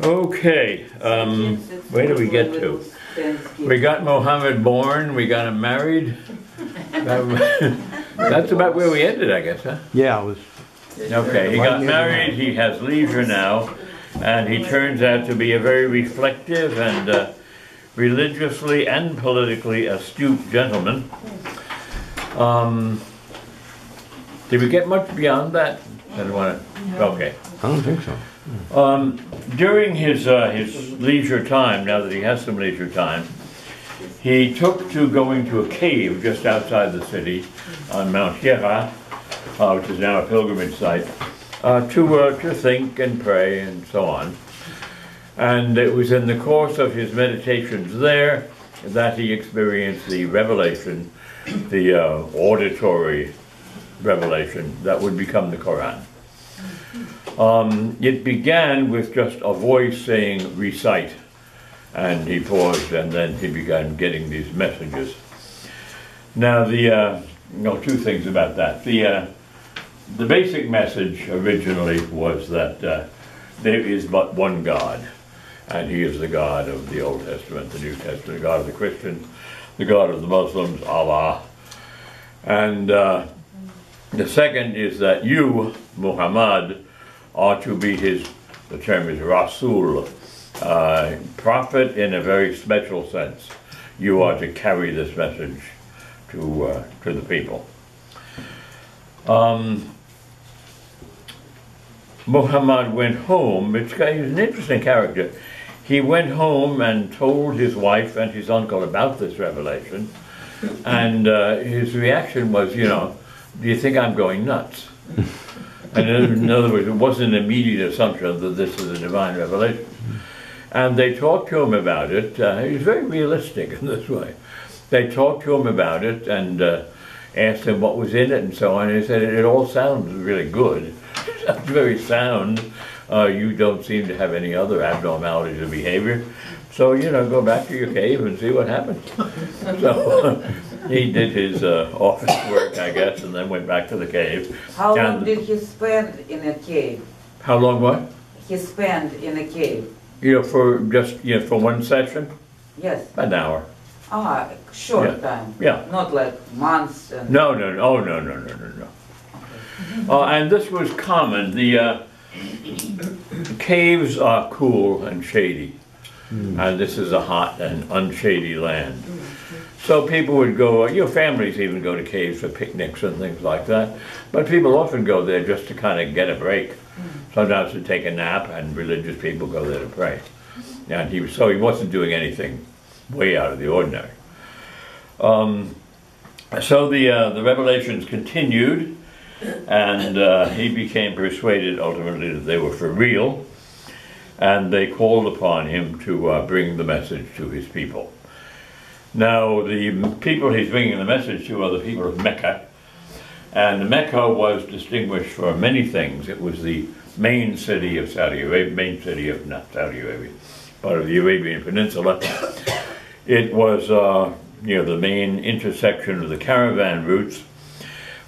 Okay, where do we get to? We got Mohammed born, we got him married. That's about where we ended, I guess, huh? Yeah, it was. Okay, he got married, he has leisure now, and he turns out to be a very reflective and religiously and politically astute gentleman. Did we get much beyond that? I don't want to. Okay. I don't think so. During his leisure time, now that he has some leisure time, he took to going to a cave just outside the city on Mount Hira, which is now a pilgrimage site, to think and pray and so on. And it was in the course of his meditations there that he experienced the revelation, the auditory revelation that would become the Quran. It began with just a voice saying, recite, and he paused and then he began getting these messages. Now two things about that. The basic message originally was that there is but one God, and he is the God of the Old Testament, the New Testament, the God of the Christians, the God of the Muslims, Allah. And the second is that you, Muhammad, are to be his, the term is Rasul, prophet in a very special sense. You are to carry this message to the people. Muhammad went home. He's an interesting character. He went home and told his wife and his uncle about this revelation, and his reaction was, do you think I'm going nuts? And in other words, it wasn't an immediate assumption that this is a divine revelation. And they talked to him about it. He was very realistic in this way. They talked to him about it and asked him what was in it and so on. And he said, it all sounds really good. It sounds very sound. You don't seem to have any other abnormalities of behavior. So, go back to your cave and see what happens. So he did his office work, I guess, and then went back to the cave. How long did he spend in a cave? How long what? He spent in a cave. For just, for one session? Yes. An hour. Ah, short time. Yeah. Not like months. And No. Oh, no. Okay. And this was common. The caves are cool and shady. And this is a hot and unshady land. So people would go, families even go to caves for picnics and things like that. But people often go there just to kind of get a break. Sometimes to take a nap, and religious people go there to pray. And he wasn't doing anything way out of the ordinary. So the revelations continued, and he became persuaded ultimately that they were for real. And they called upon him to bring the message to his people. Now, the people he's bringing the message to are the people of Mecca. And Mecca was distinguished for many things. It was the main city of Saudi Arabia, not Saudi Arabia, part of the Arabian Peninsula. It was the main intersection of the caravan routes.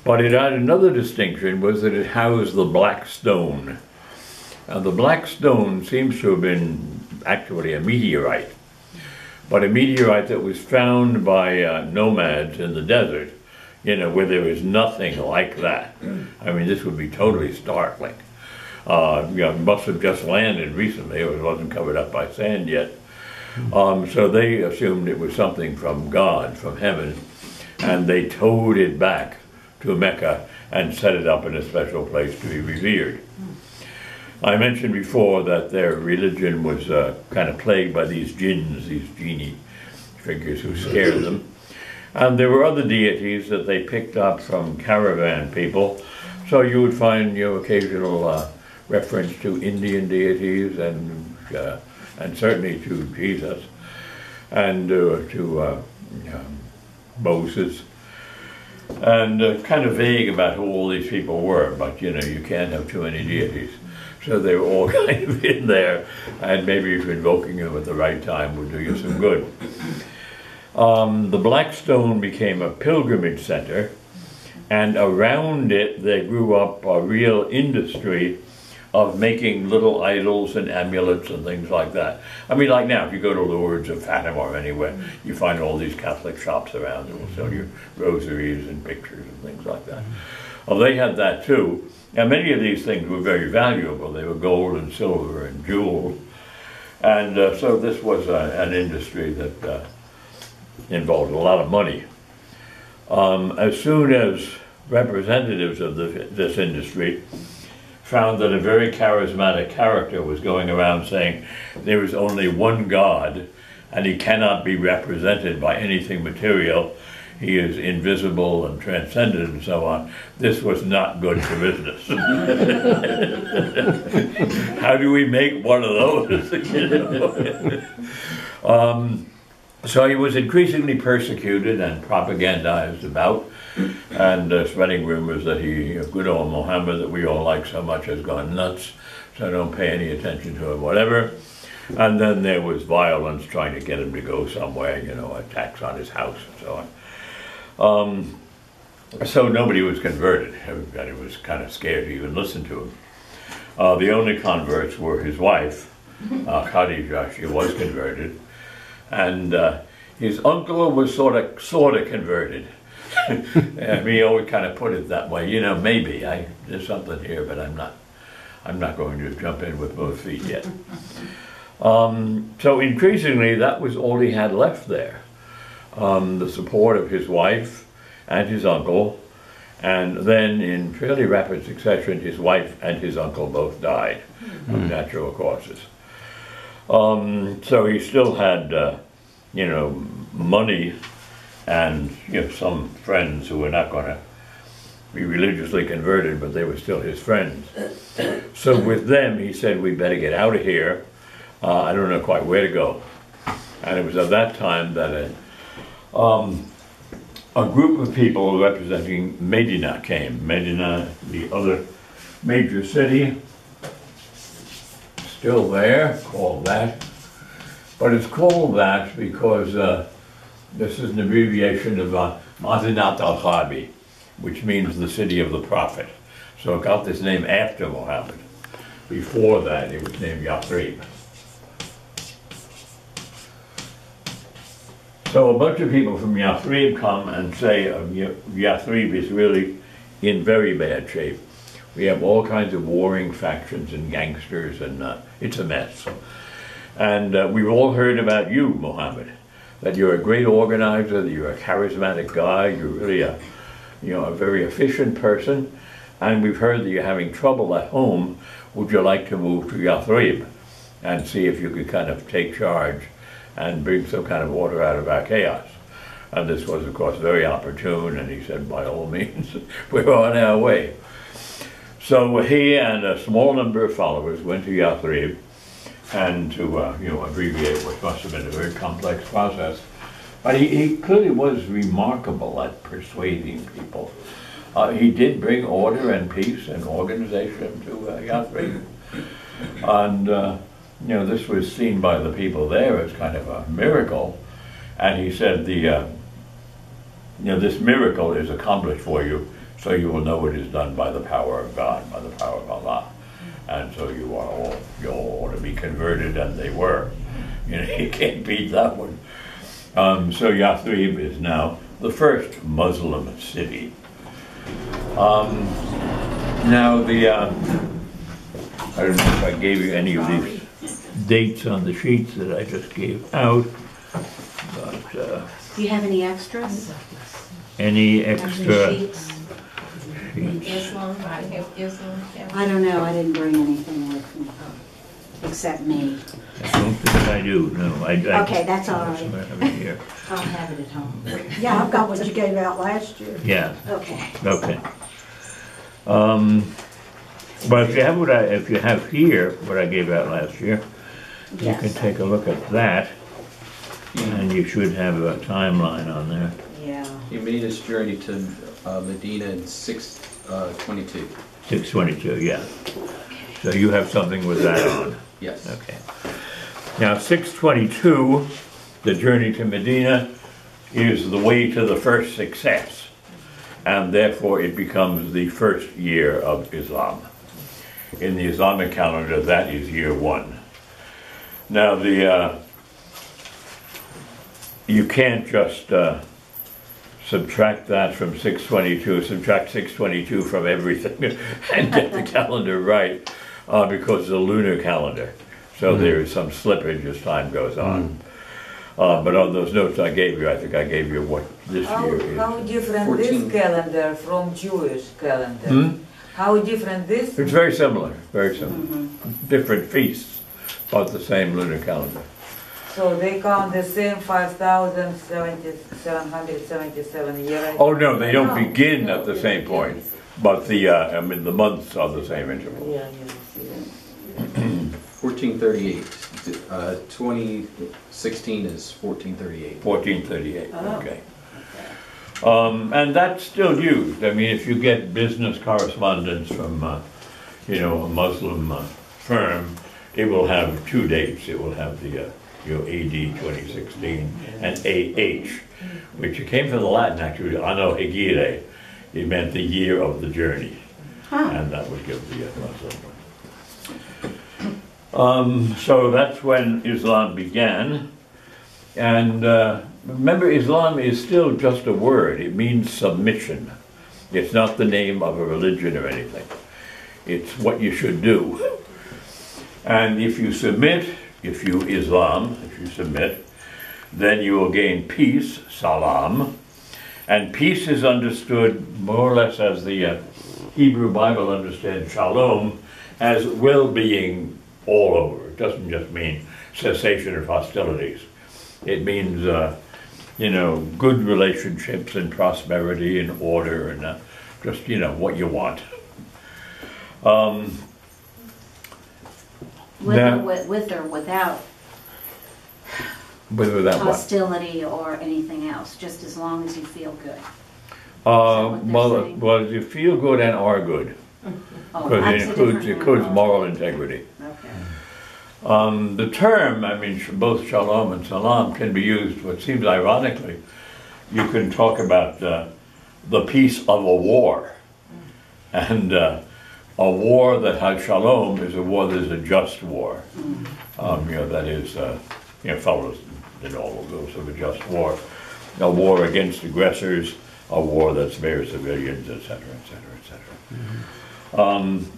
But it had another distinction, was that it housed the Black Stone. The Black Stone seems to have been actually a meteorite, but a meteorite that was found by nomads in the desert, where there was nothing like that. I mean, this would be totally startling. It must have just landed recently, it wasn't covered up by sand yet. So they assumed it was something from God, from heaven, and they towed it back to Mecca and set it up in a special place to be revered. I mentioned before that their religion was kind of plagued by these jinns, these genie figures who scared them. And there were other deities that they picked up from caravan people. So you would find occasional reference to Indian deities and certainly to Jesus and to Moses. And kind of vague about who all these people were, but you can't have too many deities. So they were all kind of in there, and maybe if invoking them at the right time would do you some good. The Black Stone became a pilgrimage center, and around it there grew up a real industry of making little idols and amulets and things like that. I mean, like now, if you go to Lourdes or Fatima or anywhere, you find all these Catholic shops around that will sell you rosaries and pictures and things like that. Well, they had that too. Now, many of these things were very valuable. They were gold and silver and jewels. And so this was an industry that involved a lot of money. As soon as representatives of this industry found that a very charismatic character was going around saying there is only one God and he cannot be represented by anything material, he is invisible and transcendent and so on, this was not good for business. How do we make one of those? So he was increasingly persecuted and propagandized about, and spreading rumors that good old Muhammad that we all like so much has gone nuts, so don't pay any attention to him, whatever. And then there was violence trying to get him to go somewhere, attacks on his house and so on. So nobody was converted. Everybody was kind of scared to even listen to him. The only converts were his wife, Khadija. She was converted. And his uncle was sort of converted. He always kind of put it that way. Maybe there's something here, but I'm not going to jump in with both feet yet. So increasingly, that was all he had left there. The support of his wife and his uncle, and then in fairly rapid succession, his wife and his uncle both died of natural causes. So he still had, money and some friends who were not going to be religiously converted, but they were still his friends. So with them, he said, we better get out of here. I don't know quite where to go. And it was at that time that a group of people representing Medina came. Medina, the other major city, still there, called that. But it's called that because this is an abbreviation of Madinat al-Khabi, which means the city of the prophet. So it got this name after Muhammad. Before that, it was named Yathrib. So a bunch of people from Yathrib come and say Yathrib is really in very bad shape. We have all kinds of warring factions and gangsters, and it's a mess. And we've all heard about you, Muhammad, that you're a great organizer, that you're a charismatic guy, you're really a very efficient person, and we've heard that you're having trouble at home. Would you like to move to Yathrib and see if you could kind of take charge and bring some kind of order out of our chaos? And this was, of course, very opportune, and he said, by all means, we're on our way. So he and a small number of followers went to Yathrib, and to abbreviate what must have been a very complex process. But he clearly was remarkable at persuading people. He did bring order and peace and organization to Yathrib. And this was seen by the people there as kind of a miracle. And he said, this miracle is accomplished for you, so you will know it is done by the power of God, by the power of Allah. And so you all ought to be converted, and they were. You can't beat that one. So Yathrib is now the first Muslim city. Now I don't know if I gave you any of these dates on the sheets that I just gave out, but do you have any extras? Any extra sheets? Islam, I have Islam. I don't know, I didn't bring anything with me, except me. I don't think I do, no. Okay, that's all right. I have it here. I'll have it at home. Yeah, I've got what you gave out last year. Yeah, Okay. okay. But if you have here what I gave out last year, you Yes. can take a look at that, and you should have a timeline on there. Yeah. He made his journey to Medina in 622. 622, yeah. So you have something with that on. Yes. Okay. Now 622, the journey to Medina, is the way to the first success, and therefore it becomes the first year of Islam. In the Islamic calendar, that is year 1. Now, you can't just subtract that from 622, subtract 622 from everything and get the calendar right, because it's a lunar calendar. So there is some slippage as time goes on. But on those notes I gave you, I think I gave you what this year is. How different 14. this calendar from Jewish calendar? How different this? It's very similar, very similar. Different feasts, but the same lunar calendar. So they count the same 5,777 years? Oh, no, they don't No, begin no, at the it same point, but the months are the same interval. Yeah, yes. 1438. 2016 is 1438. 1438, Oh. okay. And that's still used. I mean, if you get business correspondence from, a Muslim firm, it will have 2 dates. It will have the, AD 2016 and AH, which came from the Latin actually, Anno Hegire. It meant the year of the journey, and that would give the Muslim one. So that's when Islam began. And remember, Islam is still just a word. It means submission. It's not the name of a religion or anything. It's what you should do. And if you submit, if you submit, then you will gain peace, salam. And peace is understood more or less as the Hebrew Bible understands shalom, as well-being all over. It doesn't just mean cessation of hostilities. It means, good relationships and prosperity and order and just, what you want. With Now- or without Whether that what? hostility or anything else, just as long as you feel good. what they're saying? Well, you feel good and are good, Oh, because that's a different includes one. moral integrity. Okay. The term, both shalom and salam can be used, what seems ironically, you can talk about the peace of a war. And a war that has shalom is a war that is a just war. That is, follows the normal rules of a just war. A war against aggressors, a war that spares civilians, etc., etc., etc.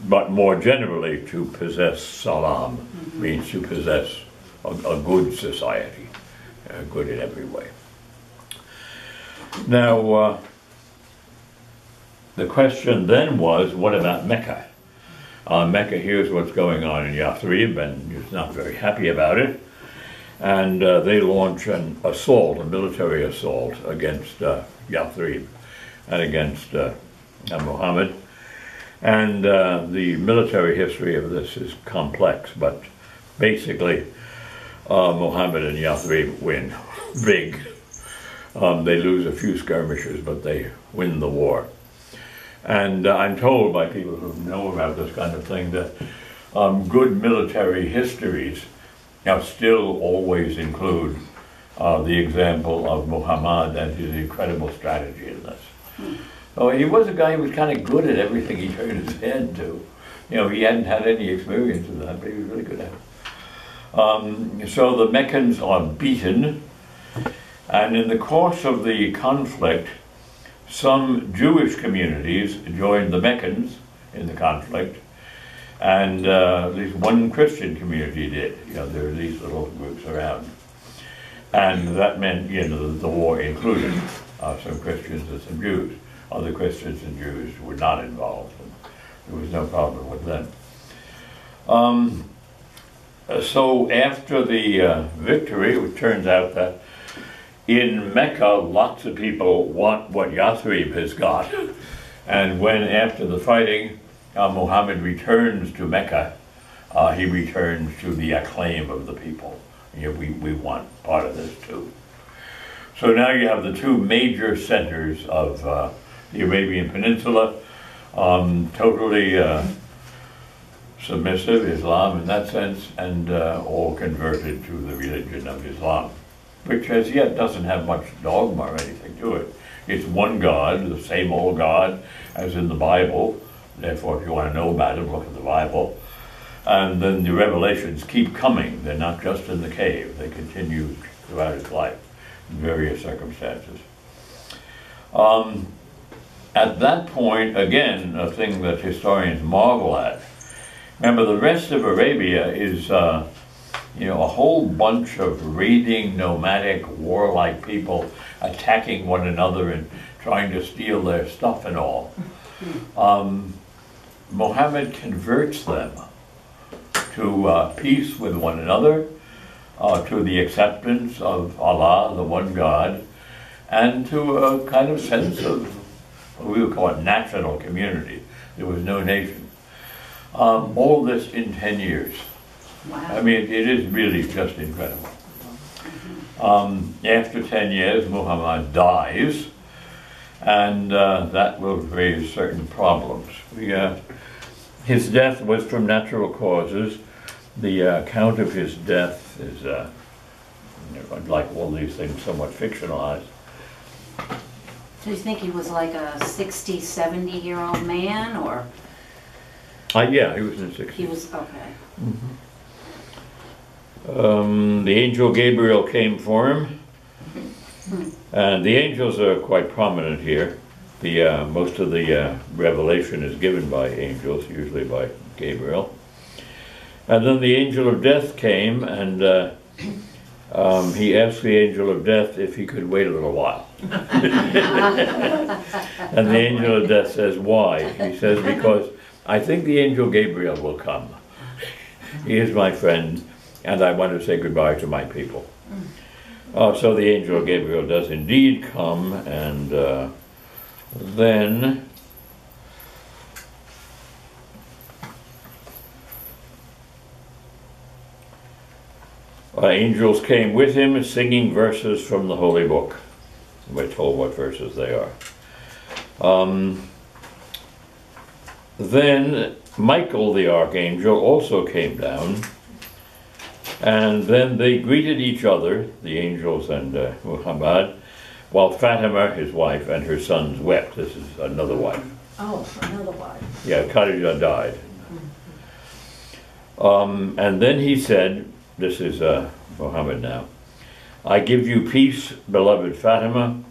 But more generally, to possess salam means to possess a good society, good in every way. Now, the question then was, what about Mecca? Mecca hears what's going on in Yathrib and is not very happy about it. And they launch an assault, a military assault against Yathrib and against Muhammad. And the military history of this is complex, but basically Muhammad and Yathrib win big. They lose a few skirmishes, but they win the war. And I'm told by people who know about this kind of thing that good military histories still always include the example of Muhammad and his incredible strategy in this. Oh, he was a guy who was kind of good at everything he turned his head to. He hadn't had any experience in that, but he was really good at it. So the Meccans are beaten, and in the course of the conflict, some Jewish communities joined the Meccans in the conflict, and at least one Christian community did. There were these little groups around. And that meant, the war included some Christians and some Jews. Other Christians and Jews were not involved, and there was no problem with them. So after the victory, it turns out that in Mecca, lots of people want what Yathrib has got. And when, after the fighting, Muhammad returns to Mecca, he returns to the acclaim of the people. We want part of this too. So now you have the two major centers of the Arabian Peninsula, totally submissive, Islam in that sense, and all converted to the religion of Islam, which as yet doesn't have much dogma or anything to it. It's one God, the same old God as in the Bible, Therefore, if you want to know about him, look at the Bible. And then the revelations keep coming. They're not just in the cave. They continue throughout his life in various circumstances. At that point, again, a thing that historians marvel at. Remember, the rest of Arabia is, a whole bunch of raiding, nomadic, warlike people attacking one another and trying to steal their stuff and all. Muhammad converts them to peace with one another, to the acceptance of Allah, the one God, and to a kind of sense of what we would call it national community. There was no nation. All this in 10 years. Wow. I mean, it is really just incredible. After 10 years, Muhammad dies, and that will raise certain problems. His death was from natural causes. The account of his death is, like all these things, somewhat fictionalized. So you think he was like a 60, 70-year-old man, or? Yeah, he was in the 60s. He was, okay. The angel Gabriel came for him, and the angels are quite prominent here. Most of the revelation is given by angels, usually by Gabriel. And then the angel of death came, and he asked the angel of death if he could wait a little while. And the angel of death says, why? He says, because I think the angel Gabriel will come. He is my friend, and I want to say goodbye to my people. So the angel Gabriel does indeed come, and then angels came with him singing verses from the Holy Book. We're told what verses they are. Then Michael the archangel also came down, and then they greeted each other, the angels and Muhammad, while Fatima, his wife, and her sons wept. This is another wife. Oh, another wife. Yeah, Khadijah died. And then he said, this is Muhammad now, I give you peace, beloved Fatima.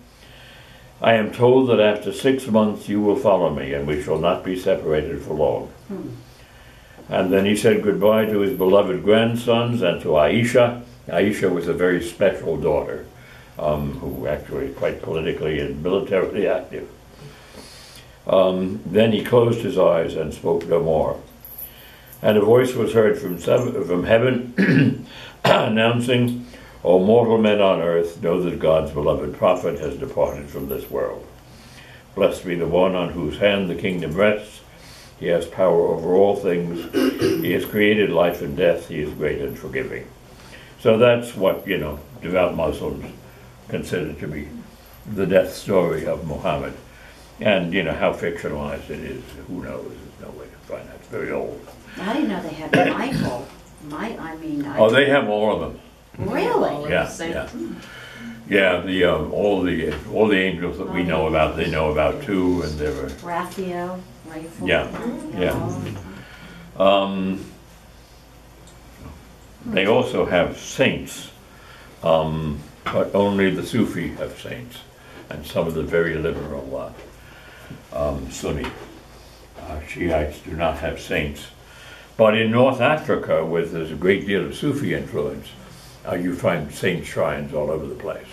I am told that after 6 months you will follow me, and we shall not be separated for long. And then he said goodbye to his beloved grandsons and to Aisha. Aisha was a very special daughter, who actually quite politically and militarily active. Then he closed his eyes and spoke no more. And a voice was heard from heaven announcing, O mortal men on earth, know that God's beloved prophet has departed from this world. Blessed be the one on whose hand the kingdom rests. He has power over all things. He has created life and death. He is great and forgiving. So that's what, devout Muslims consider to be the death story of Muhammad. And, how fictionalized it is, who knows? There's no way to find that. It's very old. I didn't know they had Michael. They have all of them. Really? Yeah, yeah. All the angels that we know about, they know about too, and there were Raphael, Raphael. Yeah. They also have saints, but only the Sufi have saints, and some of the very liberal Sunni Shiites do not have saints. But in North Africa, where there's a great deal of Sufi influence, you find saint shrines all over the place.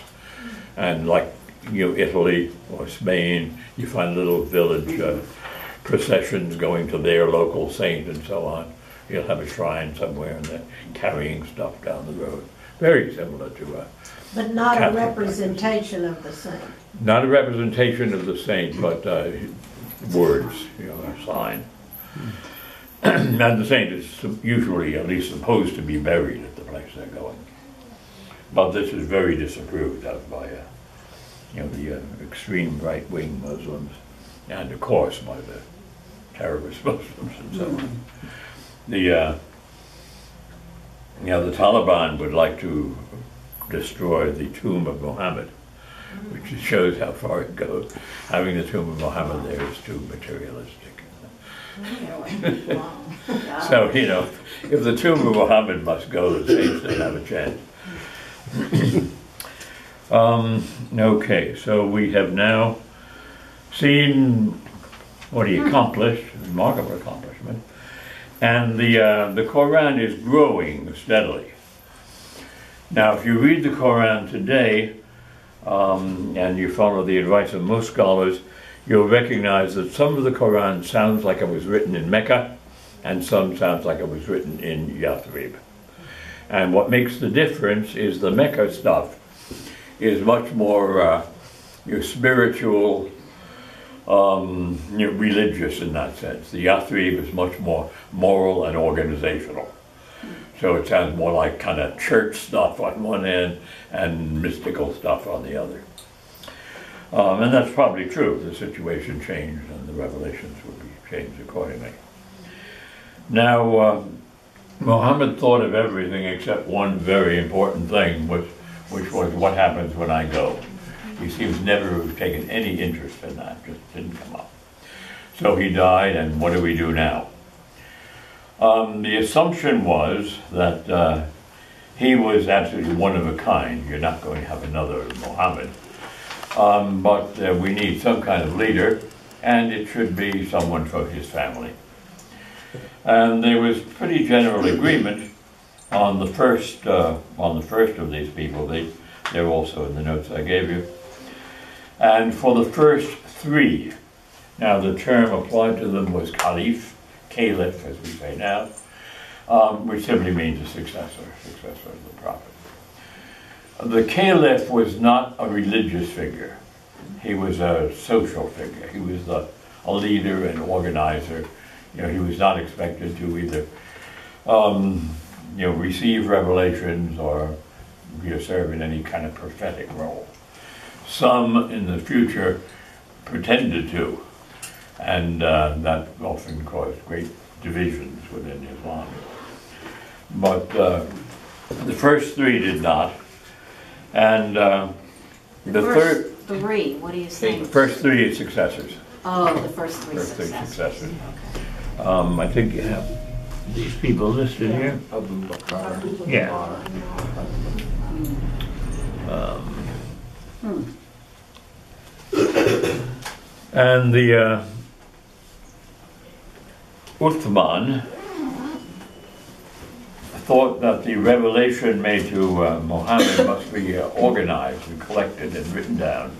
And like, Italy or Spain, you find little village processions going to their local saint and so on. You'll have a shrine somewhere and they're carrying stuff down the road. Very similar to But not Catholic a representation of the saint. Not a representation of the saint, but words, a sign. And the saint is usually at least supposed to be buried at the place they're going. But this is very disapproved of by, the extreme right-wing Muslims, and of course by the terrorist Muslims and so on. The Taliban would like to destroy the tomb of Muhammad, which shows how far it goes. Having the tomb of Muhammad there is too materialistic. Really? Wow. So, you know, if the tomb of Muhammad must go, the saints don't have a chance. Okay, so we have now seen what he accomplished, remarkable accomplishment, and the Quran is growing steadily. Now, if you read the Quran today, and you follow the advice of most scholars, you'll recognize that some of the Quran sounds like it was written in Mecca, and some sounds like it was written in Yathrib. And what makes the difference is the Mecca stuff is much more spiritual, religious in that sense. The Yathrib is much more moral and organizational. So it sounds more like kind of church stuff on one end and mystical stuff on the other. And that's probably true. The situation changed and the revelations will be changed accordingly. Now, Muhammad thought of everything except one very important thing, which was what happens when I go. He seems never to have taken any interest in that, just didn't come up. So he died, and what do we do now? The assumption was that he was absolutely one of a kind. You're not going to have another Muhammad. But we need some kind of leader, and it should be someone from his family. And there was pretty general agreement on the first of these people. They're also in the notes I gave you. And for the first three, now the term applied to them was caliph, as we say now, which simply means a successor of the prophet. The caliph was not a religious figure. He was a social figure. He was a leader and organizer. You know, he was not expected to either, receive revelations or serve in any kind of prophetic role. Some in the future pretended to, and that often caused great divisions within Islam. But the first three did not, and the third. Three, what are you saying? The first three successors. Oh, the first three successors. Okay. I think you have these people listed here. Abu Bakr. Yeah. And the Uthman thought that the revelation made to Muhammad must be organized and collected and written down,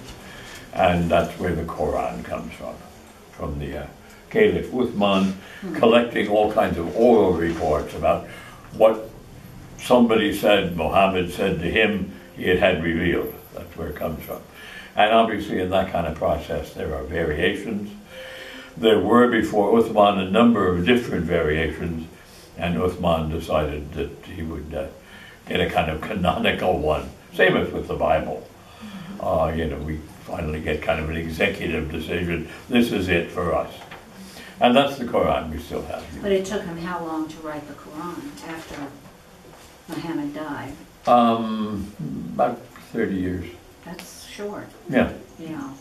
and that's where the Quran comes from the Caliph Uthman collecting all kinds of oral reports about what somebody said Muhammad said to him he had revealed. That's where it comes from. And obviously in that kind of process there are variations. There were before Uthman a number of different variations, and Uthman decided that he would get a kind of canonical one, same as with the Bible. We finally get kind of an executive decision. This is it for us. And that's the Quran we still have. But it took him how long to write the Quran after Muhammad died? About 30 years. That's short. Yeah. Yeah.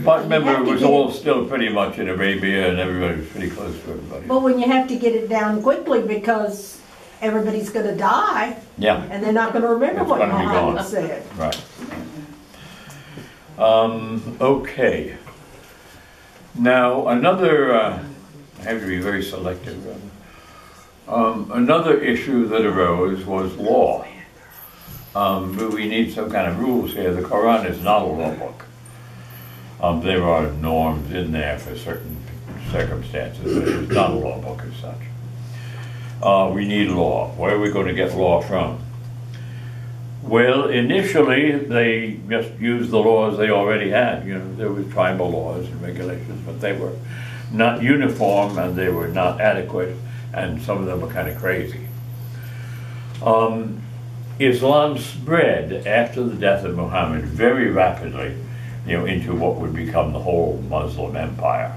But remember, it was all still pretty much in Arabia, and everybody was pretty close to everybody. But when you have to get it down quickly because everybody's going to die, Yeah. and they're not going to remember It's what gonna be Muhammad gone. said. Right. Okay. Now, another, I have to be very selective. Another issue that arose was law. We need some kind of rules here. The Quran is not a law book. There are norms in there for certain circumstances, but it's not a law book as such. We need law. Where are we going to get law from? Well, initially, they just used the laws they already had. There were tribal laws and regulations, but they were not uniform and they were not adequate, and some of them were kind of crazy. Islam spread after the death of Muhammad very rapidly, into what would become the whole Muslim empire.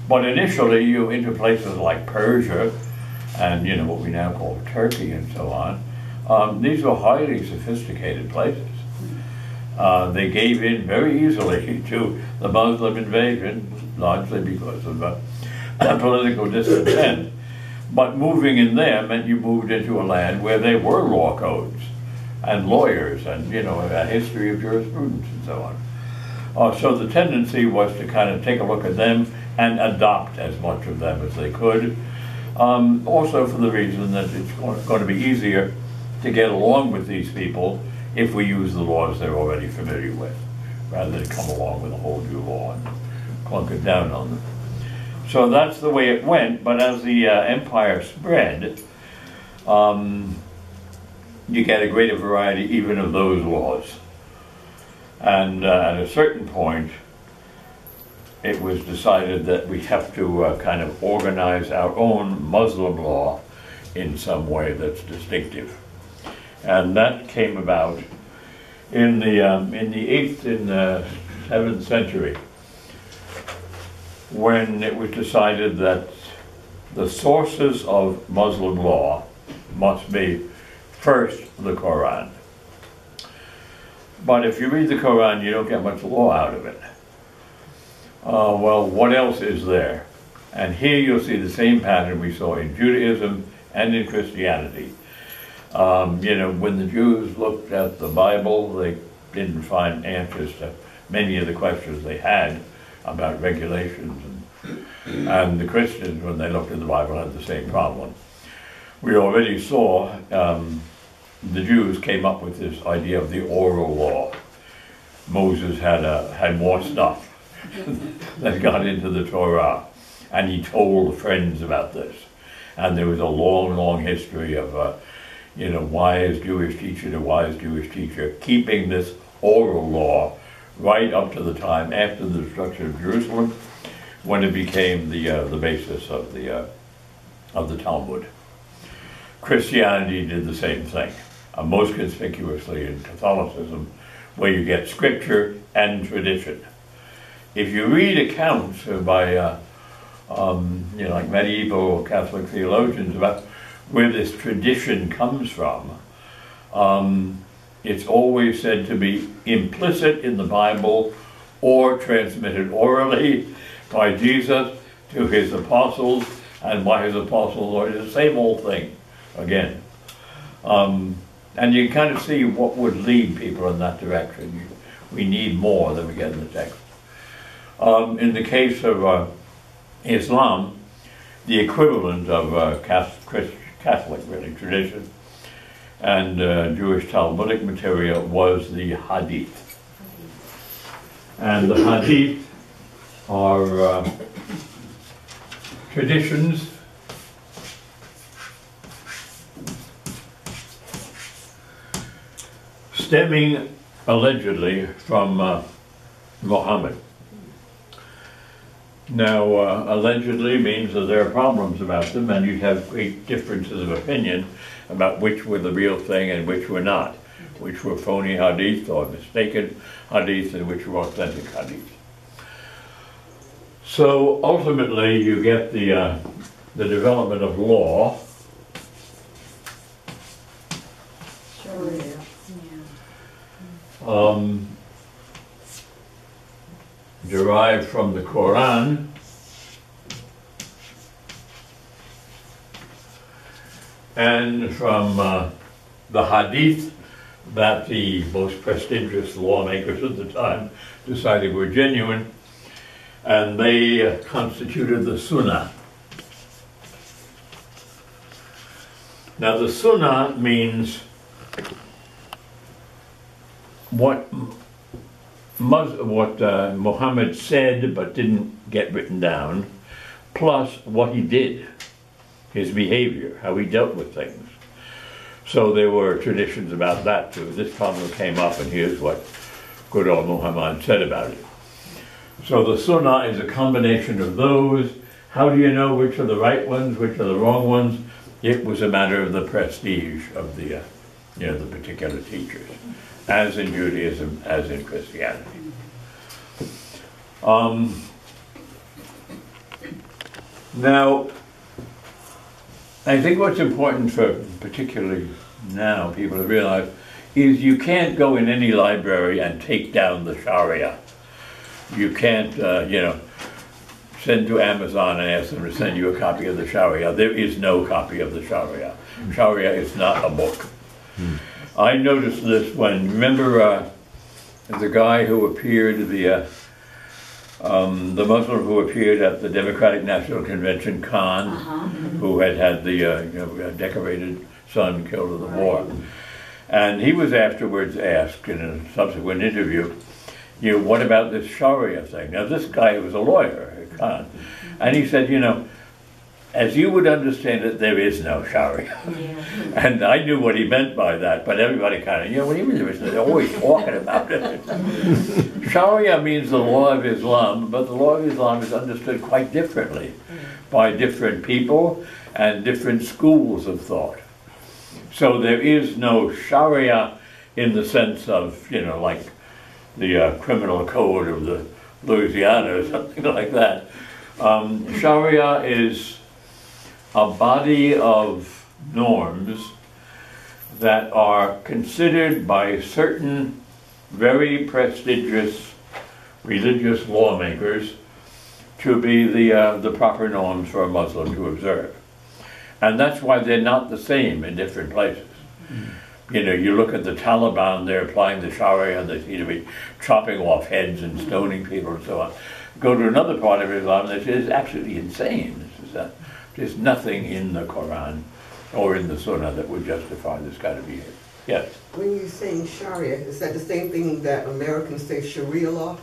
But initially, into places like Persia and, what we now call Turkey and so on, these were highly sophisticated places. They gave in very easily to the Muslim invasion, largely because of political discontent. But moving in there meant you moved into a land where there were law codes and lawyers and, you know, a history of jurisprudence and so on. So the tendency was to kind of take a look at them and adopt as much of them as they could. Also for the reason that it's going to be easier to get along with these people if we use the laws they're already familiar with, rather than come along with a whole new law and clunk it down on them. So that's the way it went, but as the empire spread, you get a greater variety even of those laws. And at a certain point, it was decided that we have to kind of organize our own Muslim law in some way that's distinctive. And that came about in the 8th and 7th century, when it was decided that the sources of Muslim law must be first the Quran. But if you read the Quran, you don't get much law out of it. Well, what else is there? And here you'll see the same pattern we saw in Judaism and in Christianity. You know, when the Jews looked at the Bible, they didn't find answers to many of the questions they had about regulations. And the Christians, when they looked at the Bible, had the same problem. We already saw the Jews came up with this idea of the oral law. Moses had more stuff that got into the Torah, and he told friends about this. And there was a long, long history of, you know, wise Jewish teacher to wise Jewish teacher, keeping this oral law right up to the time after the destruction of Jerusalem, when it became the basis of the Talmud. Christianity did the same thing, most conspicuously in Catholicism, where you get scripture and tradition. If you read accounts by you know, like medieval Catholic theologians about where this tradition comes from, it's always said to be implicit in the Bible or transmitted orally by Jesus to his apostles and by his apostles, or the same old thing again. And you kind of see what would lead people in that direction. We need more than we get in the text. In the case of Islam, the equivalent of Catholic really tradition and Jewish Talmudic material was the Hadith. And the Hadith are traditions stemming allegedly from Muhammad. Now, allegedly means that there are problems about them, and you have great differences of opinion about which were the real thing and which were not, which were phony hadith or mistaken hadith and which were authentic hadith. So ultimately you get the development of law. Derived from the Quran, and from the Hadith that the most prestigious lawmakers at the time decided were genuine, and they constituted the Sunnah. Now the Sunnah means what Muhammad said but didn't get written down, plus what he did, his behavior, how he dealt with things. So there were traditions about that too. This problem came up, and here's what good old Muhammad said about it. So the Sunnah is a combination of those. How do you know which are the right ones, which are the wrong ones? It was a matter of the prestige of the particular teachers, as in Judaism, as in Christianity. Now, I think what's important for particularly now people to realize is you can't go in any library and take down the Sharia. You can't, send to Amazon and ask them to send you a copy of the Sharia. There is no copy of the Sharia. Sharia is not a book. I noticed this when, remember the guy who appeared, the Muslim who appeared at the Democratic National Convention, Khan, who had the decorated son killed in the war. And he was afterwards asked in a subsequent interview, what about this Sharia thing? Now this guy was a lawyer, Khan, and he said, as you would understand it, there is no Sharia. And I knew what he meant by that, but everybody kind of, what do you mean there is no? They're always talking about it. Sharia means the law of Islam, but the law of Islam is understood quite differently by different people and different schools of thought. So there is no Sharia in the sense of, like the criminal code of the Louisiana or something like that. Sharia is a body of norms that are considered by certain very prestigious religious lawmakers to be the proper norms for a Muslim to observe. And that's why they're not the same in different places. You look at the Taliban, they're applying the Sharia, and they seem to be chopping off heads and stoning people and so on. Go to another part of Islam, and they say it's absolutely insane. There's nothing in the Quran or in the Sunnah that would justify this kind of behavior. Yes? When you're saying Sharia, is that the same thing that Americans say Sharia law?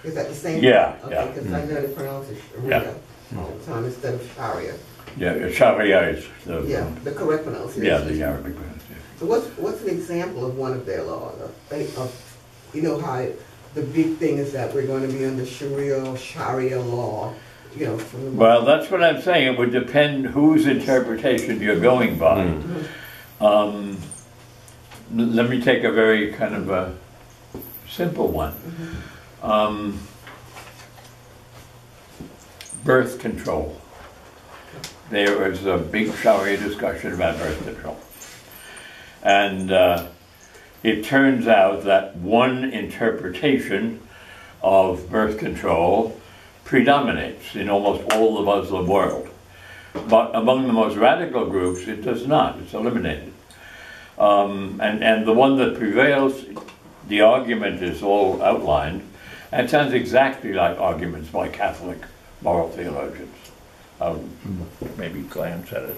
Is that the same Yeah, thing? yeah. Okay, because I know they pronounce it Sharia all the time instead of Sharia. Yeah, Sharia is the correct pronunciation. Yeah, the Arabic pronunciation. So what's an example of one of their laws? How the big thing is that we're going to be under Sharia law. Well, that's what I'm saying. It would depend whose interpretation you're going by. Let me take a very kind of a simple one. Birth control. There was a big Sharia discussion about birth control. And it turns out that one interpretation of birth control predominates in almost all the Muslim world. But among the most radical groups, it does not. It's eliminated. And the one that prevails, the argument is all outlined. And it sounds exactly like arguments by Catholic moral theologians. Maybe glance at it.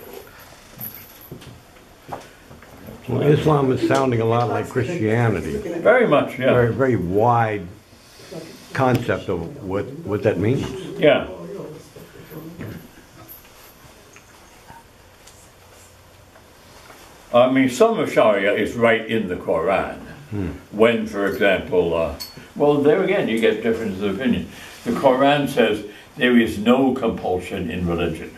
Well, Islam is sounding a lot like Christianity. Very much, yeah. Very, very wide concept of what that means. Yeah. I mean, some of Sharia is right in the Quran. When, for example, well, there again, you get differences of opinion. The Quran says there is no compulsion in religion,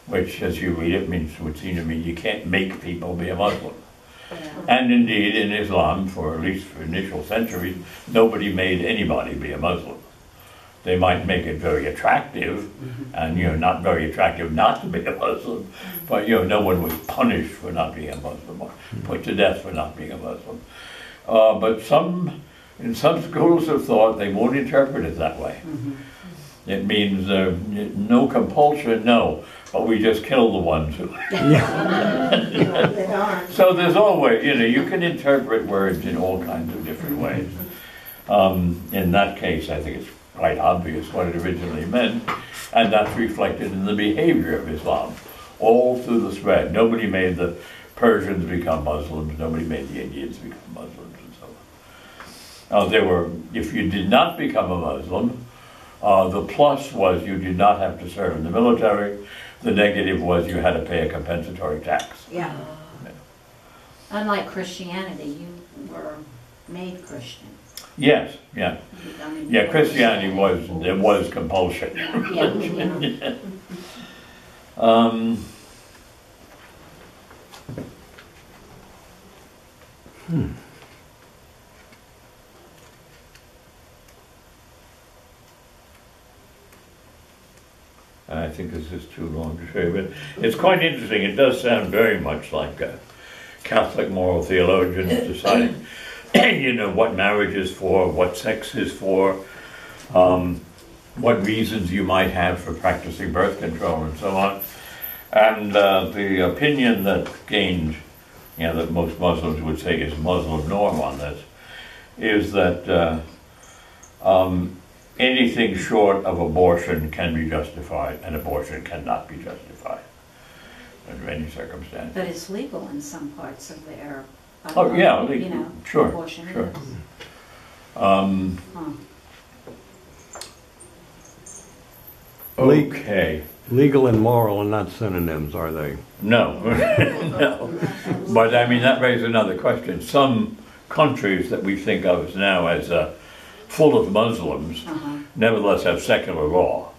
which, as you read it, would seem to mean you can't make people be a Muslim. And indeed, in Islam, for at least for initial centuries, nobody made anybody be a Muslim. They might make it very attractive, and not very attractive not to be a Muslim, but no one was punished for not being a Muslim or put to death for not being a Muslim. But in some schools of thought, they won't interpret it that way. It means no compulsion, no, but we just kill the ones who. So there's always, you can interpret words in all kinds of different ways. In that case, I think it's quite obvious what it originally meant, and that's reflected in the behavior of Islam all through the spread. Nobody made the Persians become Muslims, nobody made the Indians become Muslims, and so on. If you did not become a Muslim, the plus was you did not have to serve in the military. The negative was you had to pay a compensatory tax. Yeah. Unlike Christianity, you were made Christian. Yes, yeah. Yeah, Christianity there was compulsion. Yeah. I think this is too long to show you, but it's quite interesting. It does sound very much like Catholic moral theologians deciding, what marriage is for, what sex is for. what reasons you might have for practicing birth control and so on. And the opinion that gained, that most Muslims would say is Muslim norm on this, is that anything short of abortion can be justified, and abortion cannot be justified under any circumstance. But it's legal in some parts of their, Oh, yeah, legal. Sure, abortion sure. is. Okay. Legal and moral are not synonyms, are they? No, no. But I mean, that raises another question. Some countries that we think of now as full of Muslims nevertheless have secular law,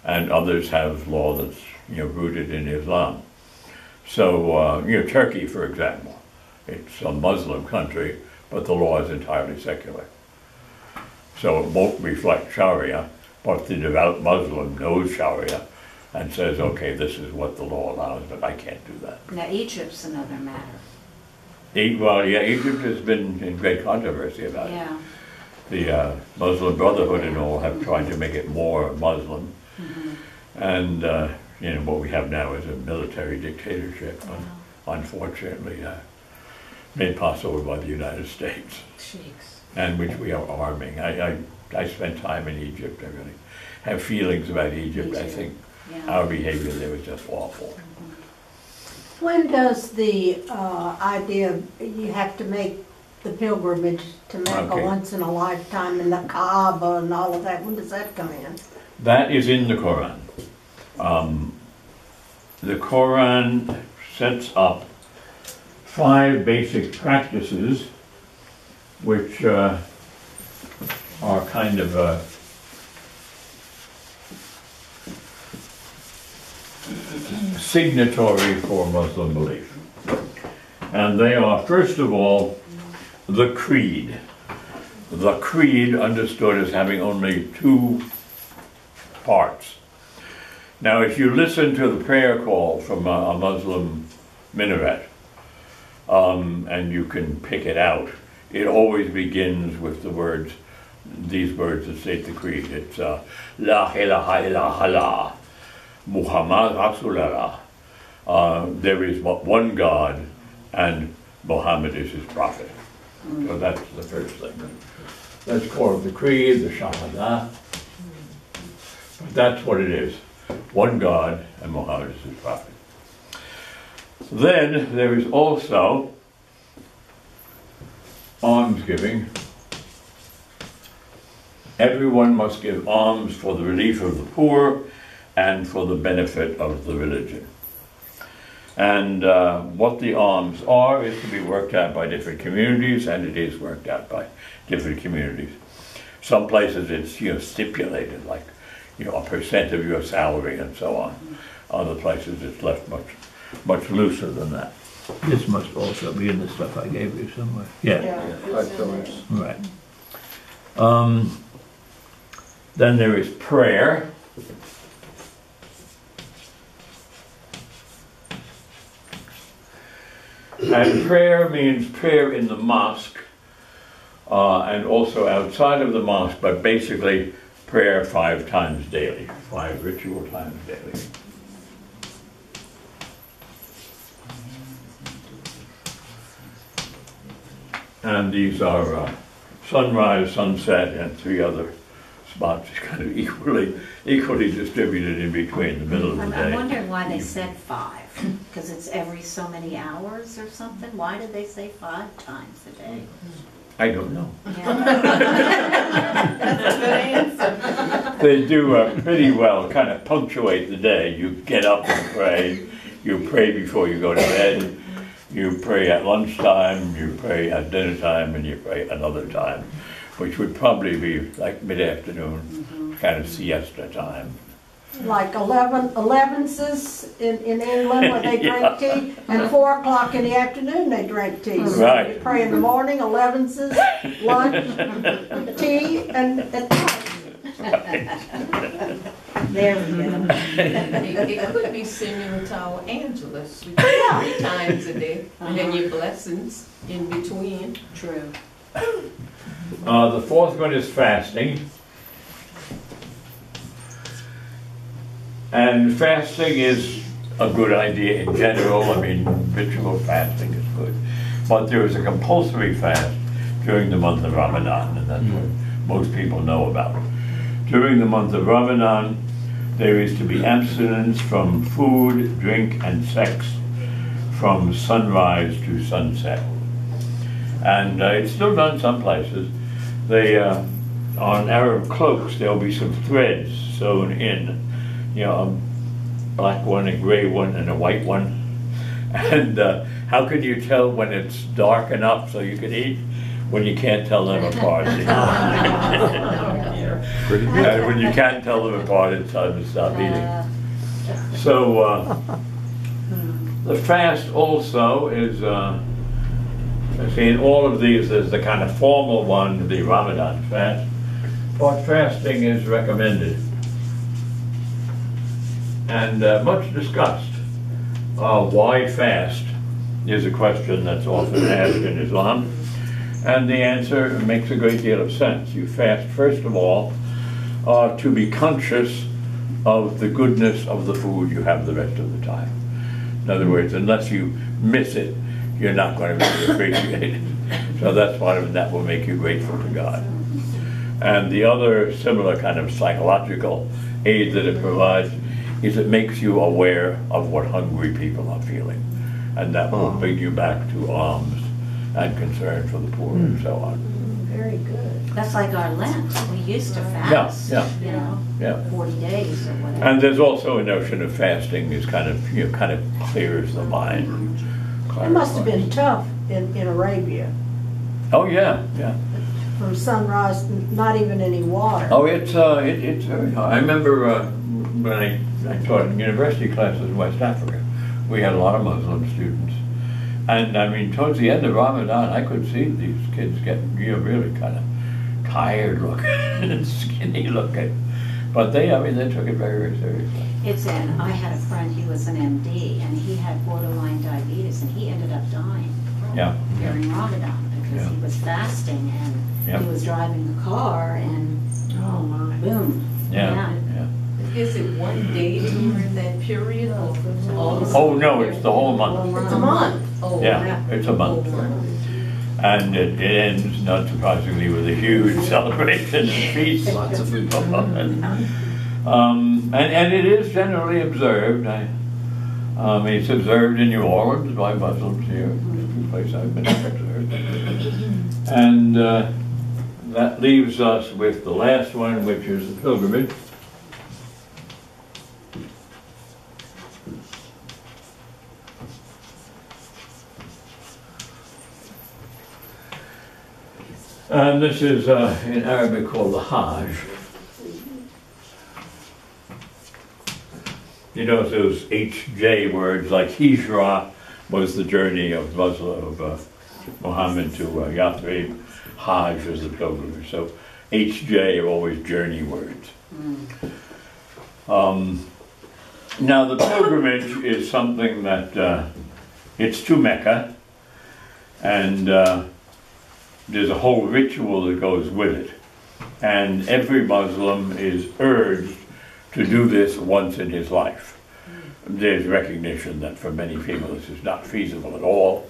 and others have law that's rooted in Islam. So Turkey, for example, it's a Muslim country, but the law is entirely secular. So it won't reflect Sharia, but the devout Muslim knows Sharia and says, okay, this is what the law allows, but I can't do that. Now Egypt's another matter. Well, yeah, Egypt has been in great controversy about it. Yeah. The Muslim Brotherhood and all have tried to make it more Muslim. And, what we have now is a military dictatorship, unfortunately made possible by the United States, and which we are arming. I spent time in Egypt. I really have feelings about Egypt. I think our behavior there was just awful. When does the idea of you have to make the pilgrimage to Mecca Okay. once in a lifetime and the Kaaba and all of that, when does that come in? That is in the Quran. The Quran sets up 5 basic practices which are kind of signatory for Muslim belief. And they are, first of all, the creed. The creed understood as having only 2 parts. Now, if you listen to the prayer call from a Muslim minaret, and you can pick it out, it always begins with these words that state the creed. It's La ilaha illallah, Muhammad Rasulullah. There is but one God, and Muhammad is his prophet. So that's the first thing. That's called the creed, the Shahada. But that's what it is. One God, and Muhammad is his prophet. Then there is also almsgiving. Everyone must give alms for the relief of the poor and for the benefit of the religion. And what the alms are is to be worked out by different communities, and it is worked out by different communities. Some places it's stipulated, like a percent of your salary and so on. Other places it's left much looser than that. This must also be in the stuff I gave you somewhere. Yeah. 5 pillars. Right. Then there is prayer. And prayer means prayer in the mosque and also outside of the mosque, but basically prayer 5 times daily, 5 ritual times daily. And these are sunrise, sunset, and 3 other spots kind of equally distributed in between the middle of the day. I'm wondering why they said 5, because it's every so many hours or something? Why did they say 5 times a day? I don't know. Yeah. They do pretty well kind of punctuate the day. You get up and pray, you pray before you go to bed, you pray at lunchtime, you pray at dinner time, and you pray another time, which would probably be like mid-afternoon, kind of siesta time. Like 11s in England where they drink tea, and 4 o'clock in the afternoon they drink tea. So Right. you pray in the morning, 11s, lunch, tea, and at night. There we go. It could be similar to our Angelus. We pray 3 times a day, and then your blessings in between. True. The 4th one is fasting. And fasting is a good idea in general. I mean, ritual fasting is good. But there is a compulsory fast during the month of Ramadan, and that's what most people know about. During the month of Ramadan, there is to be abstinence from food, drink, and sex from sunrise to sunset. And it's still done some places. They, on Arab cloaks, there'll be some threads sewn in, you know, a black one, a gray one, and a white one. And how can you tell when it's dark enough so you can eat when you can't tell them apart? Pretty good. And when you can't tell them apart, it's time to stop eating. So the fast also is, see, in all of these, there's the kind of formal one, the Ramadan fast, but fasting is recommended and much discussed. Why fast is a question that's often asked in Islam, and the answer makes a great deal of sense. You fast, first of all, to be conscious of the goodness of the food you have the rest of the time. In other words, unless you miss it, you're not going to really appreciate it. So that's part of it, that will make you grateful to God. And the other similar kind of psychological aid that it provides is it makes you aware of what hungry people are feeling. And that will bring you back to alms and concern for the poor and so on. Very good. That's like our Lent. We used to fast, Yeah, you know, Yeah. 40 days or whatever. And there's also a notion of fasting is kind of, you know, kind of clears the mind. It must have been tough in Arabia, Oh, yeah, yeah. from sunrise, not even any water. Oh, it's very hard. I remember when I taught in university classes in West Africa, we had a lot of Muslim students. And I mean, towards the end of Ramadan, I could see these kids getting, you know, really kind of tired looking and skinny looking. But they took it very, very seriously. I had a friend, he was an MD, and he had borderline diabetes, and he ended up dying Yeah. during Ramadan because he was fasting, and he was driving the car, and boom. Yeah. Is it one day during that period or all the Oh, no, it's the whole month. It's a month. Oh, Yeah, it's a month. And it ends, not surprisingly, with a huge celebration and feast. Lots of food. And it is generally observed. It's observed in New Orleans by Muslims here, the place I've been observed. And that leaves us with the last one, which is the pilgrimage. And this is in Arabic called the Hajj. You know, those HJ words like Hijra was the journey of Muhammad to Yathrib. Hajj is the pilgrimage. So HJ are always journey words. Now the pilgrimage is something that it's to Mecca, and there's a whole ritual that goes with it. And every Muslim is urged to do this once in his life. There's recognition that for many people this is not feasible at all.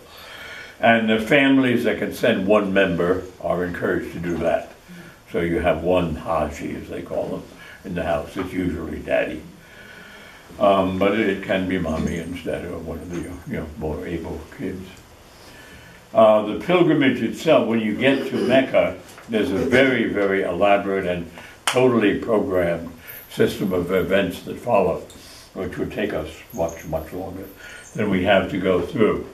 And the families that can send one member are encouraged to do that. So you have one Haji, as they call them, in the house. It's usually daddy. But it can be mommy instead, or one of the more able kids. The pilgrimage itself, when you get to Mecca, there's a very, very elaborate and totally programmed system of events that follow, which would take us much, much longer than we have to go through.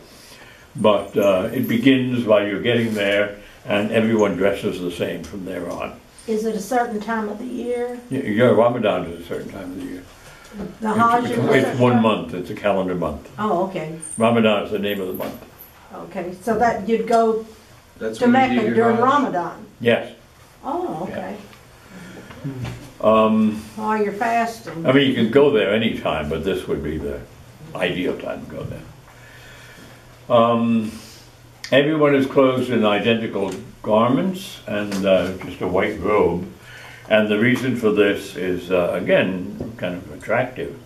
But it begins while you're getting there, and everyone dresses the same from there on. Is it a certain time of the year? Yeah, Ramadan is a certain time of the year. The Hajj is a It's certain 1 time? month, it's a calendar month. Oh, okay. Ramadan is the name of the month. Okay, so that you'd go That's to when you do Mecca your during Hajj. Ramadan? Yes. Oh, okay. While you're fasting. I mean, you can go there anytime, but this would be the ideal time to go there. Everyone is clothed in identical garments and just a white robe. And the reason for this is, again, kind of attractive.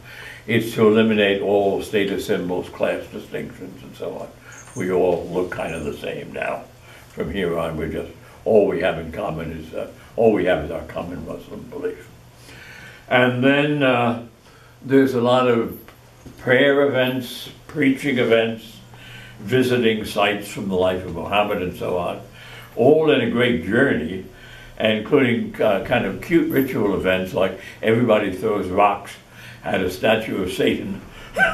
It's to eliminate all status symbols, class distinctions, and so on. We all look kind of the same now. From here on, we're just, all we have in common is, all we have is our common Muslim belief. And then there's a lot of prayer events, preaching events, visiting sites from the life of Muhammad and so on, all in a great journey, including kind of cute ritual events like everybody throws rocks at a statue of Satan,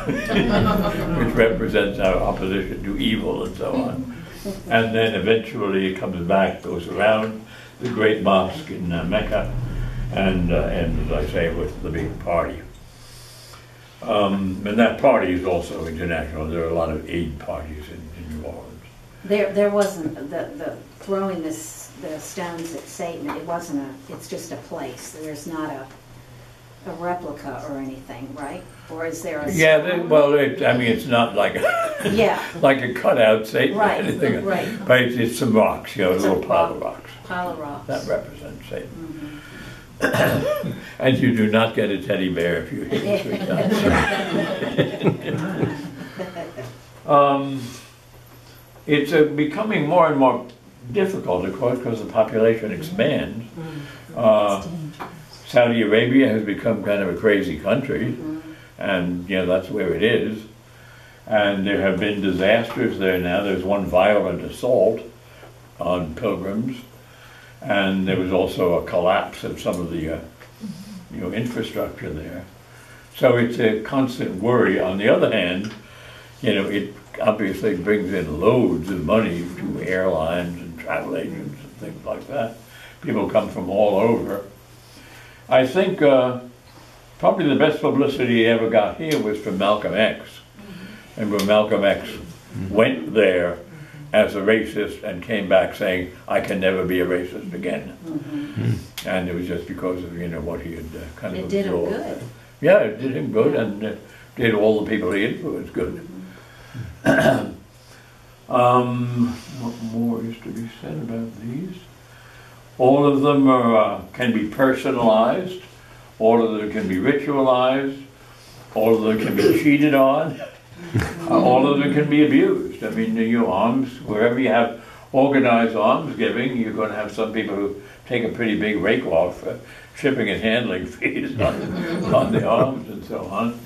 which represents our opposition to evil and so on. And then eventually it comes back, goes around the great mosque in Mecca, and ends, as I say, with the big party. And that party is also international. There are a lot of Eid parties in New Orleans. There wasn't, the throwing the stones at Satan, it wasn't it's just a place. There's not a replica or anything, right? Or is there a Yeah, stone? I mean, it's not like a, Yeah, like a cutout Satan or Right, anything. right. But it's some rocks, a It's little a pile of rock. rocks. pile of rocks. That represents Satan. And you do not get a teddy bear if you hit it 3 times. It's becoming more and more difficult, of course, because the population expands. Saudi Arabia has become kind of a crazy country, and that's where it is. And there have been disasters there now. There's one violent assault on pilgrims, and there was also a collapse of some of the infrastructure there. So it's a constant worry. On the other hand, it obviously brings in loads of money to airlines and travel agents and things like that. People come from all over. I think probably the best publicity he ever got here was from Malcolm X. And when Malcolm X went there as a racist and came back saying, I can never be a racist again. And it was just because of, what he had kind of It did him absorbed. good. Yeah, it did him good, and did all the people he influenced good. What more is to be said about these? All of them can be personalized, all of them can be ritualized, all of them can be cheated on, all of them can be abused. I mean, alms, wherever you have organized alms giving, you're going to have some people who take a pretty big rake off shipping and handling fees on the alms and so on.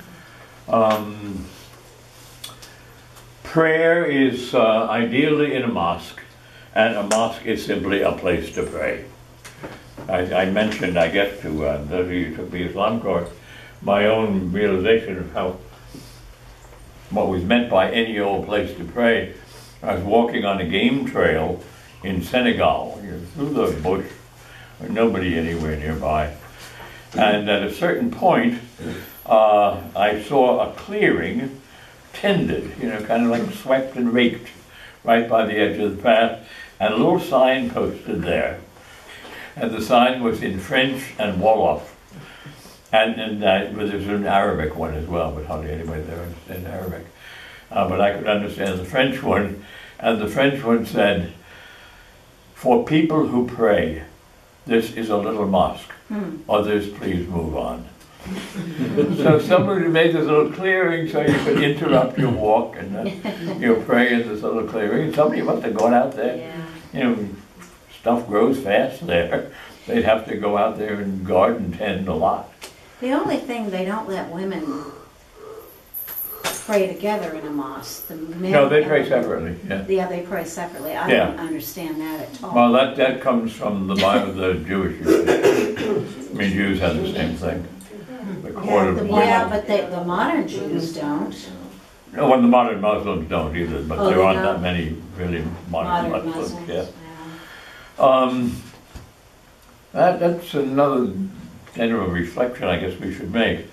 Prayer is ideally in a mosque, and a mosque is simply a place to pray. I mentioned, I guess, to those of you who took the Islam course, my own realization of what was meant by any old place to pray. I was walking on a game trail in Senegal, through the bush, with nobody anywhere nearby. And at a certain point, I saw a clearing tended, kind of like swept and raked right by the edge of the path, and a little sign posted there. And the sign was in French and Wolof. And there's an Arabic one as well, but hardly anybody there understands Arabic. But I could understand the French one, and the French one said, for people who pray, this is a little mosque. Others, please move on. So somebody made this little clearing so you could interrupt your walk and pray in this little clearing. Somebody must have gone out there. Yeah. Stuff grows fast there. They'd have to go out there and garden tend a lot. The only thing, they don't let women pray together in a mosque. The men No, they pray separately. Yeah. Yeah, they pray separately. I Yeah. don't understand that at all. Well, that comes from the Bible, the Jewish. I mean, Jews have the same thing. The court of Yeah, but the modern Jews don't. No, well, the modern Muslims don't either, but Oh, there they aren't don't? that many really modern Modern Muslims. Muslims. Yeah. That's another general reflection I guess we should make.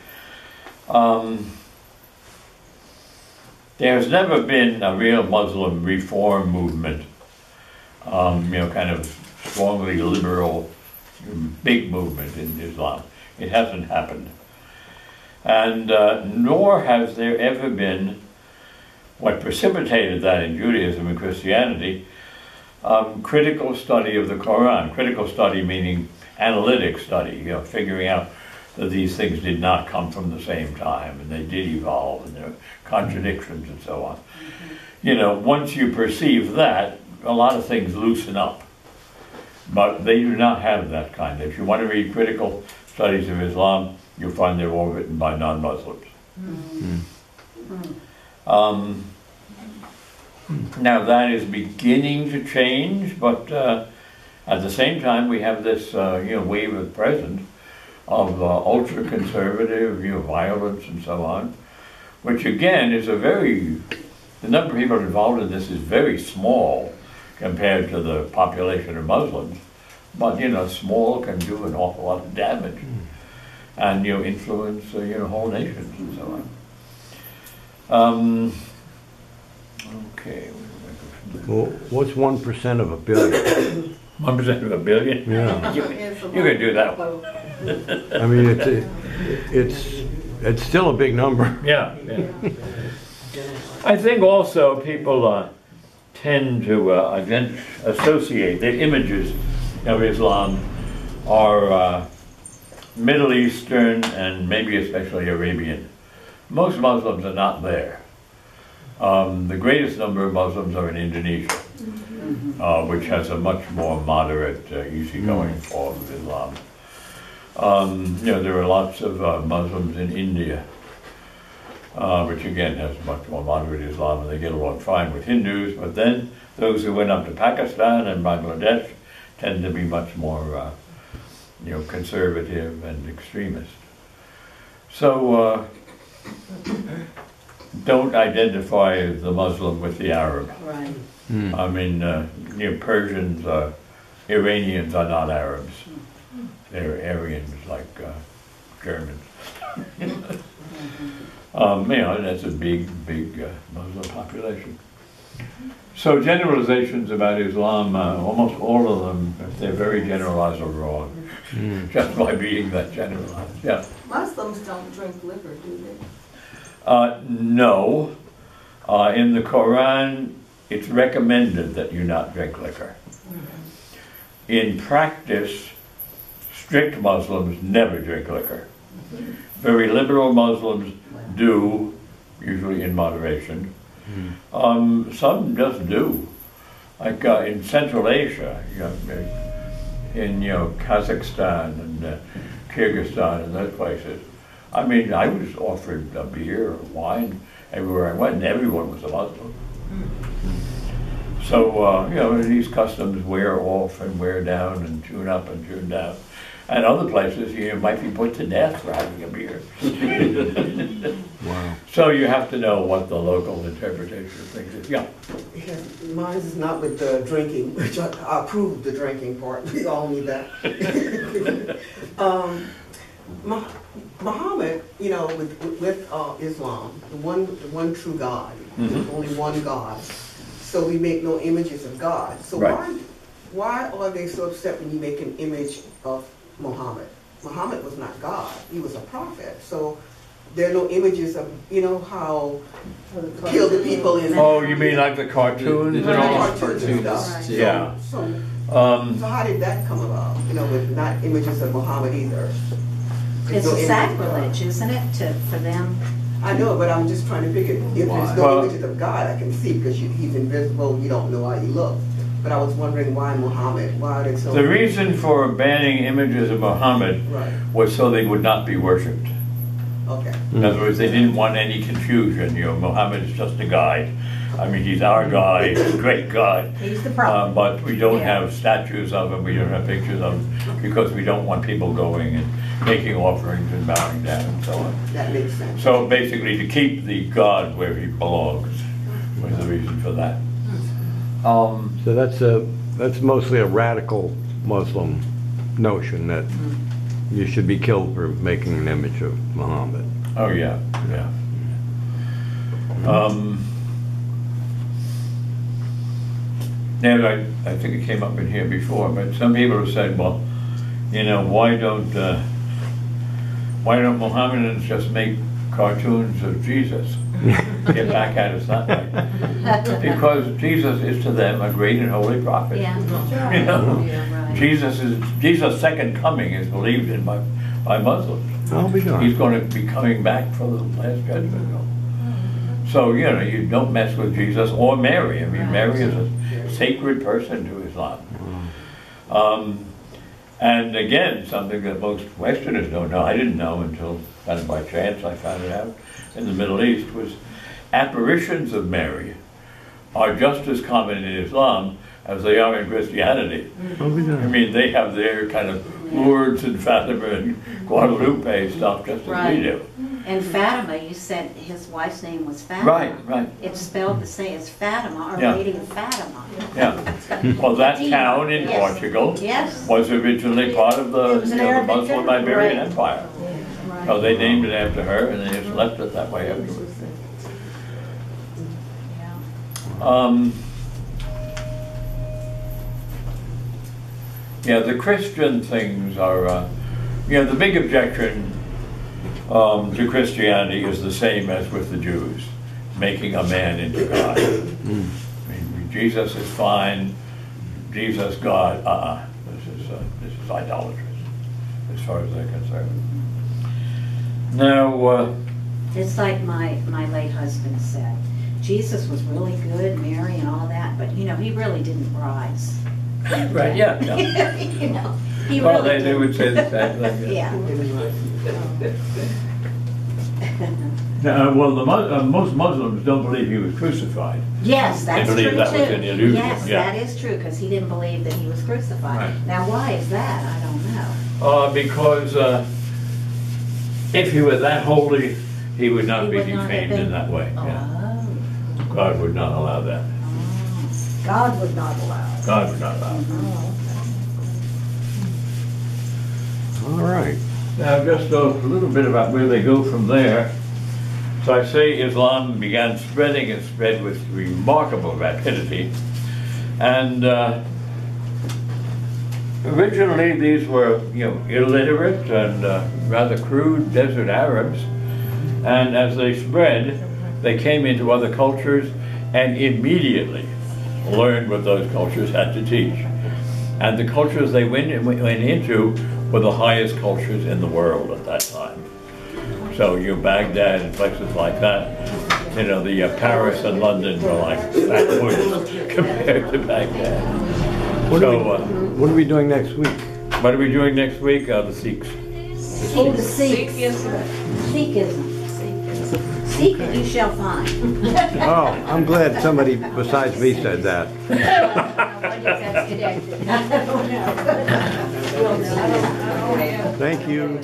There's never been a real Muslim reform movement, kind of strongly liberal, big movement in Islam. It hasn't happened. And nor has there ever been what precipitated that in Judaism and Christianity, critical study of the Quran. Critical study meaning analytic study, you know, figuring out that these things did not come from the same time and they did evolve and there are contradictions and so on. You know, once you perceive that, a lot of things loosen up. But they do not have that kind. If you want to read critical studies of Islam, you'll find they're all written by non-Muslims. Now that is beginning to change, but at the same time we have this wave at present of ultra-conservative violence and so on, which again is the number of people involved in this is very small compared to the population of Muslims, but small can do an awful lot of damage and influence whole nations and so on. Okay. Well, what's 1% of a billion? 1% of a billion? Yeah. You can do that one. I mean, it's still a big number. Yeah. I think also people tend to associate the images of Islam are Middle Eastern and maybe especially Arabian. Most Muslims are not there. The greatest number of Muslims are in Indonesia, which has a much more moderate, easygoing form of Islam. There are lots of Muslims in India, which again has much more moderate Islam, and they get along fine with Hindus. But then those who went up to Pakistan and Bangladesh tend to be much more, conservative and extremist. So don't identify the Muslim with the Arab. Right. I mean, Persians, Iranians are not Arabs. They're Aryans like Germans. That's a big Muslim population. So generalizations about Islam, almost all of them, if they're very generalized, are wrong. Just by being that generalized. Yeah. Muslims don't drink liquor, do they? No. In the Quran, it's recommended that you not drink liquor. In practice, strict Muslims never drink liquor. Very liberal Muslims do, usually in moderation. Some just do. Like in Central Asia, in Kazakhstan and Kyrgyzstan and those places. I mean, I was offered a beer or wine everywhere I went, and everyone was a Muslim. So, these customs wear off and wear down and tune up and tune down. And other places, you might be put to death for having a beer. Wow. So you have to know what the local interpretation of things is. Yeah. Mine is not with the drinking, which I approve the drinking part. We all need that. Muhammad, with Islam, the one true God, only one God. So we make no images of God. So right. why are they so upset when you make an image of Muhammad? Muhammad was not God. He was a prophet. So there are no images of, how kill the people in. Oh, you mean like the cartoons and all? Cartoons stuff. Yeah. So how did that come about? With not images of Muhammad either. It's a sacrilege, isn't it, for them? I know, but I'm just trying to figure, if there's no images of God, I can see, because he's invisible, you don't know how he looks. But I was wondering why Muhammad, why are they so... The reason for banning images of Muhammad was so they would not be worshipped. Okay. In other words, they didn't want any confusion. Muhammad is just a guide. I mean, he's our guy, he's a great guy. He's the prophet. But we don't have statues of him, we don't have pictures of him, because we don't want people going and making offerings and bowing down and so on. That makes sense. So basically, to keep the God where he belongs was the reason for that. So that's mostly a radical Muslim notion that you should be killed for making an image of Muhammad. Oh yeah. And I think it came up in here before, but some people have said, well, why don't Mohammedans just make cartoons of Jesus? get back at us that way. Because Jesus is to them a great and holy prophet. Yeah, You know? yeah, right. Jesus' second coming is believed in by Muslims. I'll be He's darned. going to be coming back for the last judgment. So, you know, you don't mess with Jesus or Mary. I mean, Mary is a sacred person to Islam. And again, something that most Westerners don't know, I didn't know until kind of by chance I found it out in the Middle East, was apparitions of Mary are just as common in Islam as they are in Christianity. I'll be I darned. mean, they have their kind of Lourdes and Fatima and Guadalupe stuff just as we Right. do. And Fatima, you said his wife's name was Fatima. Right. It's spelled the same as Fatima, Our Yeah. Lady of Fatima. Yeah. Well, that town in Yes. Portugal Yes. was originally part of the, It was an Arabic Muslim town. Iberian Right. Empire. So they named it after her and they just left it that way afterwards. Yeah. Yeah, the Christian things are, the big objection to Christianity is the same as with the Jews, making a man into God. I mean, Jesus is fine, Jesus, God, this is idolatrous, as far as they're concerned. Now, It's like my late husband said, Jesus was really good, Mary and all that, but you know, he really didn't rise. right, yeah. You know, he Well, really they would say the same thing. Yeah. Well, most Muslims don't believe he was crucified. Yes, that's believe true that was too. an illusion, Yes, yeah. that is true, because he didn't believe that he was crucified. Right. Now, why is that? I don't know. Because if he were that holy, he would not He be would not have defamed been- in that way. Yeah. Oh. God would not allow that. God would not allow it. God would not allow it. All right. Now, just a little bit about where they go from there. So I say Islam began spreading and spread with remarkable rapidity. And originally these were, illiterate and rather crude desert Arabs. And as they spread, they came into other cultures and immediately learned what those cultures had to teach. And the cultures they went into were the highest cultures in the world at that time. So Baghdad and places like that, the Paris and London were like backwoods compared to Baghdad. What are we doing next week? What are we doing next week? The Sikhs. Oh, the Sikhs. Sikhism. Sikhism. Seek and you shall find. Oh, I'm glad somebody besides me said that. Thank you.